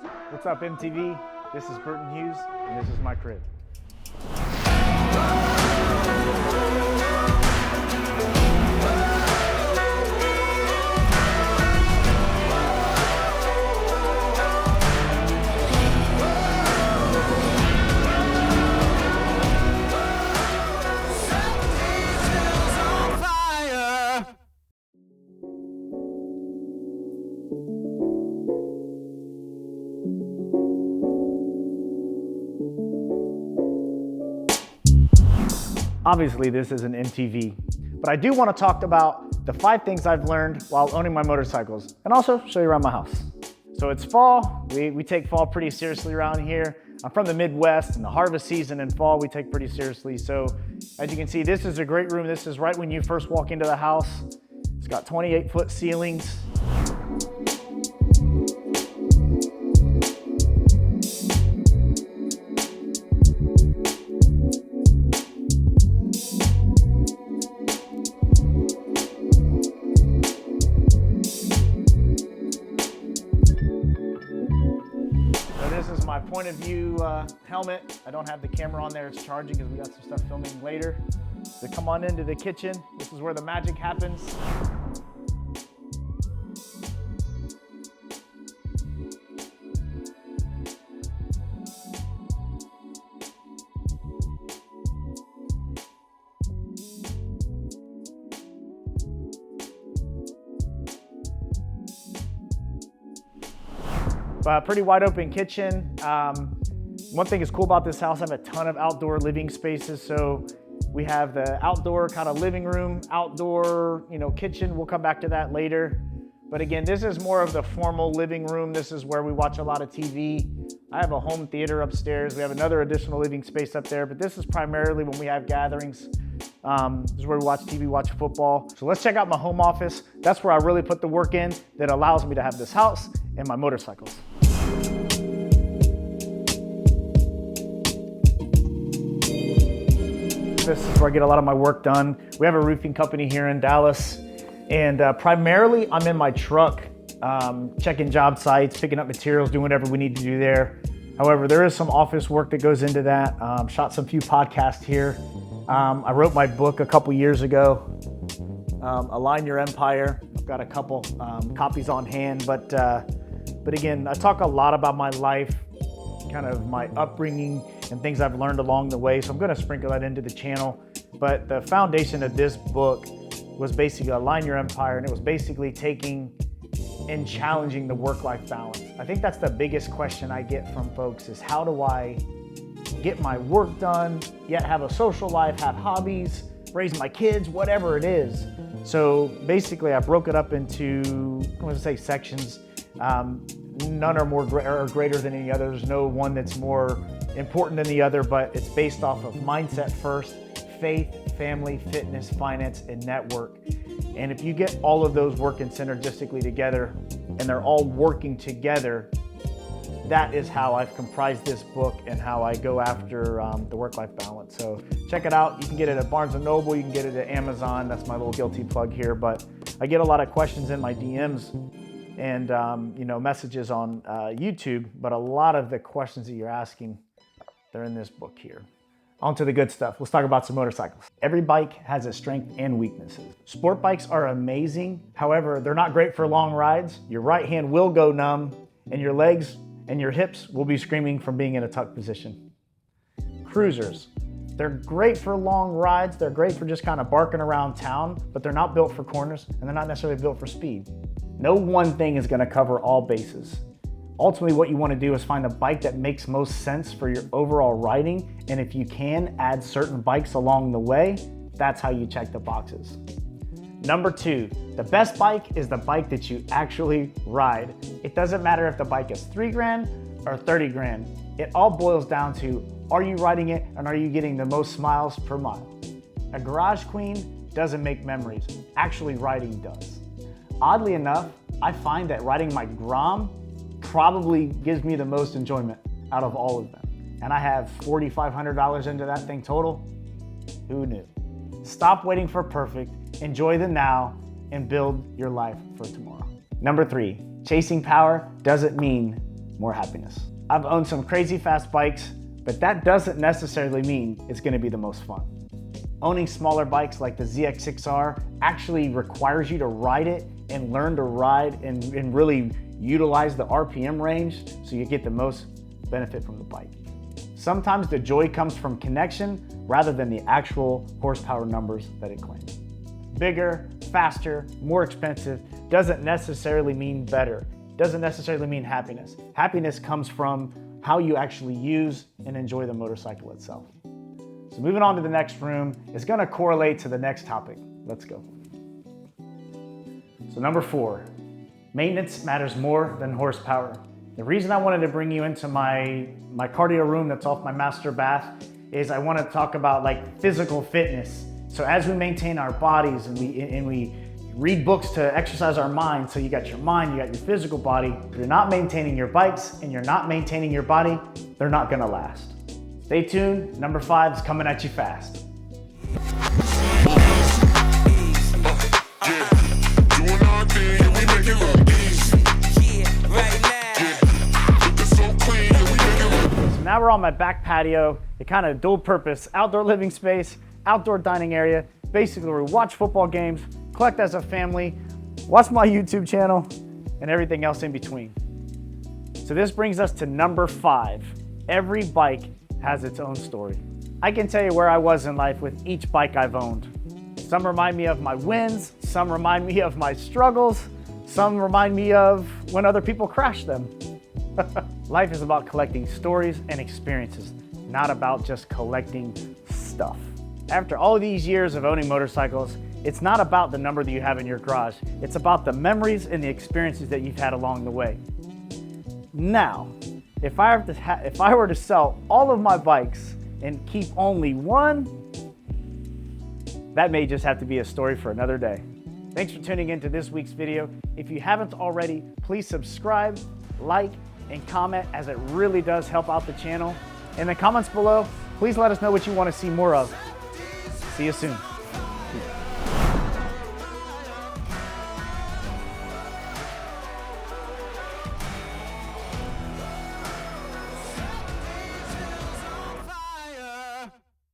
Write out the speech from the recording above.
What's up, MTV? This is Burton Hughes, and this is my crib. Obviously, this is an MTV, but I do want to talk about the 5 things I've learned while owning my motorcycles, and also show you around my house. So it's fall. We take fall pretty seriously around here. I'm from the Midwest, and the harvest season in fall we take pretty seriously. So as you can see, this is a great room. This is right when you first walk into the house. It's got 28-foot ceilings. My point of view helmet. I don't have the camera on there, it's charging because we got some stuff filming later. So come on into the kitchen. This is where the magic happens. Pretty wide open kitchen. One thing is cool about this house, I have a ton of outdoor living spaces. So we have the outdoor kind of living room, outdoor, kitchen. We'll come back to that later. But again, this is more of the formal living room. This is where we watch a lot of TV. I have a home theater upstairs. We have another additional living space up there, but this is primarily when we have gatherings. This is where we watch TV, watch football. So let's check out my home office. That's where I really put the work in that allows me to have this house and my motorcycles. This is where I get a lot of my work done. We have a roofing company here in Dallas, and primarily I'm in my truck, checking job sites, picking up materials, doing whatever we need to do there. However, there is some office work that goes into that. Shot some few podcasts here. I wrote my book a couple years ago, Align Your Empire. I've got a couple copies on hand, but again, I talk a lot about my life, kind of my upbringing and things I've learned along the way. So I'm going to sprinkle that into the channel. But the foundation of this book was basically Align Your Empire, and it was basically taking and challenging the work-life balance. I think that's the biggest question I get from folks is how do I get my work done, yet have a social life, have hobbies, raise my kids, whatever it is. So basically I broke it up into, I'm going to say sections. None are greater than any other. There's no one that's more important than the other, but it's based off of mindset first, faith, family, fitness, finance, and network. And if you get all of those working synergistically together and they're all working together, that is how I've comprised this book and how I go after the work-life balance. So check it out. You can get it at Barnes & Noble. You can get it at Amazon. That's my little guilty plug here. But I get a lot of questions in my DMs and messages on YouTube. But a lot of the questions that you're asking, they're in this book here. On to the good stuff. Let's talk about some motorcycles. Every bike has its strengths and weaknesses. Sport bikes are amazing. However, they're not great for long rides. Your right hand will go numb and your legs and your hips will be screaming from being in a tuck position. Cruisers, they're great for long rides. They're great for just kind of barking around town, but they're not built for corners and they're not necessarily built for speed. No one thing is gonna cover all bases. Ultimately, what you wanna do is find a bike that makes most sense for your overall riding, and if you can, add certain bikes along the way. That's how you check the boxes. Number 2, the best bike is the bike that you actually ride. It doesn't matter if the bike is $3,000 or $30,000. It all boils down to, are you riding it and are you getting the most miles per mile? A garage queen doesn't make memories. Actually, riding does. Oddly enough, I find that riding my Grom probably gives me the most enjoyment out of all of them. And I have $4,500 into that thing total. Who knew? Stop waiting for perfect, enjoy the now, and build your life for tomorrow. Number 3, chasing power doesn't mean more happiness. I've owned some crazy fast bikes, but that doesn't necessarily mean it's gonna be the most fun. Owning smaller bikes like the ZX6R actually requires you to ride it and learn to ride and really utilize the RPM range so you get the most benefit from the bike. Sometimes the joy comes from connection rather than the actual horsepower numbers that it claims. Bigger, faster, more expensive doesn't necessarily mean better, doesn't necessarily mean happiness. Happiness comes from how you actually use and enjoy the motorcycle itself. So moving on to the next room is gonna correlate to the next topic. Let's go. So number 4, maintenance matters more than horsepower. The reason I wanted to bring you into my cardio room that's off my master bath is I want to talk about like physical fitness. So as we maintain our bodies and we read books to exercise our mind, so you got your mind, you got your physical body. If you're not maintaining your bikes and you're not maintaining your body, they're not gonna last. Stay tuned, number 5 is coming at you fast. Now we're on my back patio, a kind of dual purpose outdoor living space, outdoor dining area. Basically, we watch football games, collect as a family, watch my YouTube channel, and everything else in between. So this brings us to number 5. Every bike has its own story. I can tell you where I was in life with each bike I've owned. Some remind me of my wins, some remind me of my struggles, some remind me of when other people crashed them. Life is about collecting stories and experiences, not about just collecting stuff. After all of these years of owning motorcycles, it's not about the number that you have in your garage. It's about the memories and the experiences that you've had along the way. Now, if I were to sell all of my bikes and keep only one, that may just have to be a story for another day. Thanks for tuning into this week's video. If you haven't already, please subscribe, like, and comment, as it really does help out the channel. In the comments below, please let us know what you want to see more of. See you soon.